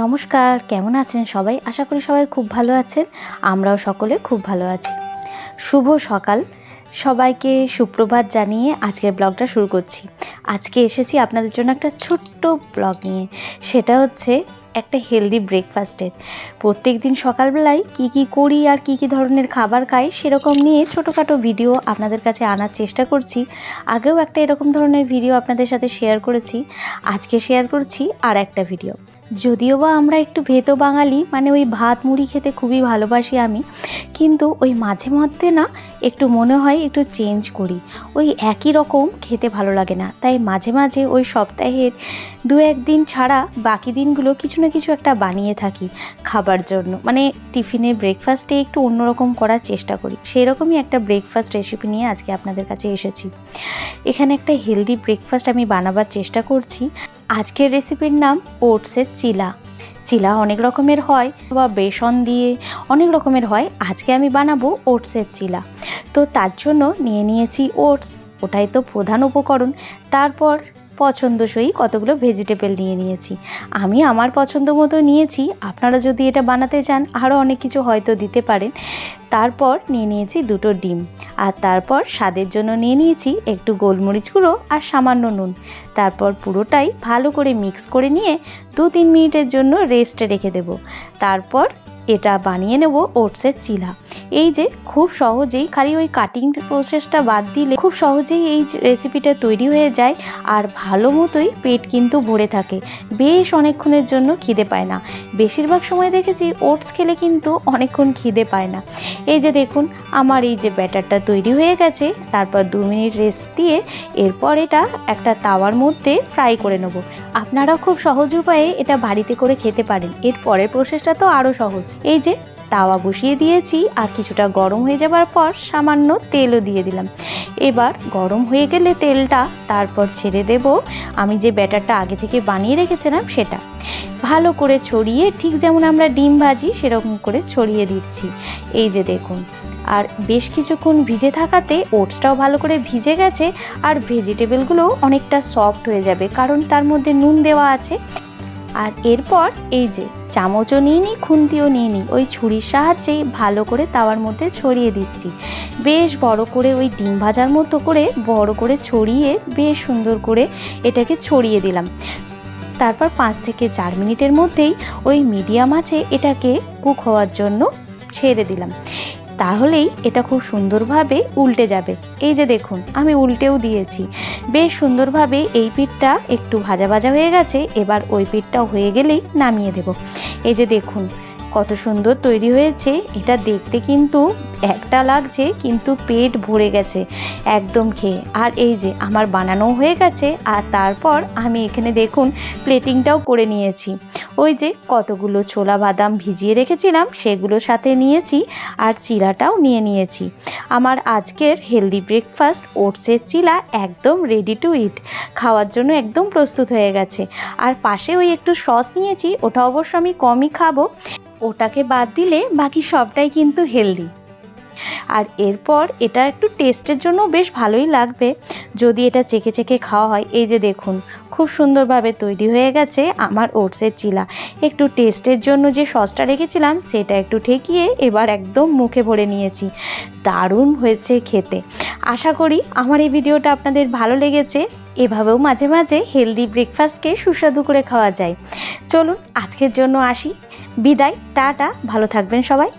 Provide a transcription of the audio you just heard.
নমস্কার, কেমন আছেন সবাই? আশা করি সবাই খুব ভালো আছেন। আমরাও সকলে খুব ভালো আছি। শুভ সকাল, সবাইকে সুপ্রভাত জানিয়ে আজকের ব্লগটা শুরু করছি। আজকে এসেছি আপনাদের জন্য একটা ছোট্ট ব্লগ নিয়ে। সেটা হচ্ছে একটা হেলদি ব্রেকফাস্টের। প্রত্যেক দিন সকালবেলায় কি করি আর কি ধরনের খাবার খাই সেরকম নিয়ে ছোটোখাটো ভিডিও আপনাদের কাছে আনার চেষ্টা করছি। আগেও একটা এরকম ধরনের ভিডিও আপনাদের সাথে শেয়ার করেছি। আজকে শেয়ার করছি আর একটা ভিডিও। যদিও বা আমরা একটু ভেতো বাঙালি, মানে ওই ভাত মুড়ি খেতে খুবই ভালোবাসি আমি, কিন্তু ওই মাঝে মধ্যে না একটু মনে হয় একটু চেঞ্জ করি। ওই একই রকম খেতে ভালো লাগে না, তাই মাঝে মাঝে ওই সপ্তাহের 2-1 দিন ছাড়া বাকি দিনগুলো কিছু না কিছু একটা বানিয়ে থাকি খাবার জন্য। মানে টিফিনে ব্রেকফাস্টে একটু অন্যরকম করার চেষ্টা করি। সেরকমই একটা ব্রেকফাস্ট রেসিপি নিয়ে আজকে আপনাদের কাছে এসেছি। এখানে একটা হেলদি ব্রেকফাস্ট আমি বানাবার চেষ্টা করছি। আজকের রেসিপির নাম ওটসের চিলা। চিলা অনেক রকমের হয় বা বেসন দিয়ে অনেক রকমের হয়। আজকে আমি বানাবো ওটসের চিলা। তো তার জন্য নিয়ে নিয়েছি ওটস, ওটাই তো প্রধান উপকরণ। তারপর পছন্দসই কতগুলো ভেজিটেবল নিয়ে নিয়েছি। আমি আমার পছন্দ মতো নিয়েছি, আপনারা যদি এটা বানাতে চান আরও অনেক কিছু হয়তো দিতে পারেন। তারপর নিয়ে নিয়েছি 2টো ডিম, আর তারপর স্বাদের জন্য নিয়ে নিয়েছি একটু গোলমরিচ গুঁড়ো আর সামান্য নুন। তারপর পুরোটাই ভালো করে মিক্স করে নিয়ে 2-3 মিনিটের জন্য রেস্টে রেখে দেব। তারপর এটা বানিয়ে নেব ওটসের চিলা। এই যে খুব সহজেই, খালি ওই কাটিং প্রসেসটা বাদ দিলে খুব সহজেই এই রেসিপিটা তৈরি হয়ে যায়। আর ভালো মতোই পেট কিন্তু ভরে থাকে, বেশ অনেকক্ষণের জন্য খিদে পায় না। বেশিরভাগ সময় দেখেছি ওটস খেলে কিন্তু অনেকক্ষণ খিদে পায় না। এই যে দেখুন, আমার এই যে ব্যাটারটা তৈরি হয়ে গেছে। তারপর 2 মিনিট রেস্ট দিয়ে এরপর এটা একটা তাওয়ার মধ্যে ফ্রাই করে নেব। আপনারাও খুব সহজ উপায়ে এটা বাড়িতে করে খেতে পারেন। এর পরের প্রসেসটা তো আরও সহজ। এই যে তাওয়া বসিয়ে দিয়েছি, আর কিছুটা গরম হয়ে যাবার পর সামান্য তেলও দিয়ে দিলাম। এবার গরম হয়ে গেলে তেলটা, তারপর ছেড়ে দেব আমি যে ব্যাটারটা আগে থেকে বানিয়ে রেখেছিলাম সেটা। ভালো করে ছড়িয়ে, ঠিক যেমন আমরা ডিম ভাজি সেরকম করে ছড়িয়ে দিচ্ছি। এই যে দেখুন, আর বেশ কিছুক্ষণ ভিজে থাকাতে ওটসটাও ভালো করে ভিজে গেছে, আর ভেজিটেবলগুলোও অনেকটা সফট হয়ে যাবে, কারণ তার মধ্যে নুন দেওয়া আছে। আর এরপর এই যে চামচও নিয়ে নিই, খুন্তিও নিয়ে নিই, ওই ছুরির সাহায্যেই ভালো করে তাওয়ার মধ্যে ছড়িয়ে দিচ্ছি। বেশ বড় করে ওই ডিম ভাজার মতো করে বড় করে ছড়িয়ে বেশ সুন্দর করে এটাকে ছড়িয়ে দিলাম। তারপর 5 থেকে 4 মিনিটের মধ্যেই ওই মিডিয়াম আঁচে এটাকে কুক হওয়ার জন্য ছেড়ে দিলাম। তাহলেই এটা খুব সুন্দরভাবে উল্টে যাবে। এই যে দেখুন, আমি উল্টেও দিয়েছি। বেশ সুন্দরভাবে এই পিঠটা একটু ভাজা ভাজা হয়ে গেছে। এবার ওই পিঠটাও হয়ে গেলেই নামিয়ে দেব। এই যে দেখুন কত সুন্দর তৈরি হয়েছে। এটা দেখতে কিন্তু একটা লাগছে, কিন্তু পেট ভরে গেছে একদম খেয়ে। আর এই যে আমার বানানো হয়ে গেছে। আর তারপর আমি এখানে দেখুন প্লেটিংটাও করে নিয়েছি। ওই যে কতগুলো ছোলা বাদাম ভিজিয়ে রেখেছিলাম সেগুলো সাথে নিয়েছি, আর চিলাটাও নিয়ে নিয়েছি। আমার আজকের হেলদি ব্রেকফাস্ট ওটসের চিলা একদম রেডি টু ইট, খাওয়ার জন্য একদম প্রস্তুত হয়ে গেছে। আর পাশে ওই একটু সস নিয়েছি, ওটা অবশ্য আমি কমই খাবো, ওটাকে বাদ দিলে বাকি সবটাই কিন্তু হেলদি। আর এরপর এটা একটু টেস্টের জন্য বেশ ভালোই লাগবে যদি এটা চেখে চেখে খাওয়া হয়। এই যে দেখুন খুব সুন্দরভাবে তৈরি হয়ে গেছে আমার ওটসের চিলা। একটু টেস্টের জন্য যে সসটা রেখেছিলাম সেটা একটু ঠেকিয়ে এবার একদম মুখে ভরে নিয়েছি। দারুণ হয়েছে খেতে। আশা করি আমার এই ভিডিওটা আপনাদের ভালো লেগেছে। এভাবেও মাঝে মাঝে হেলদি ব্রেকফাস্টকে সুস্বাদু করে খাওয়া যায়। চলুন আজকের জন্য আসি, বিদায়, টাটা, ভালো থাকবেন সবাই।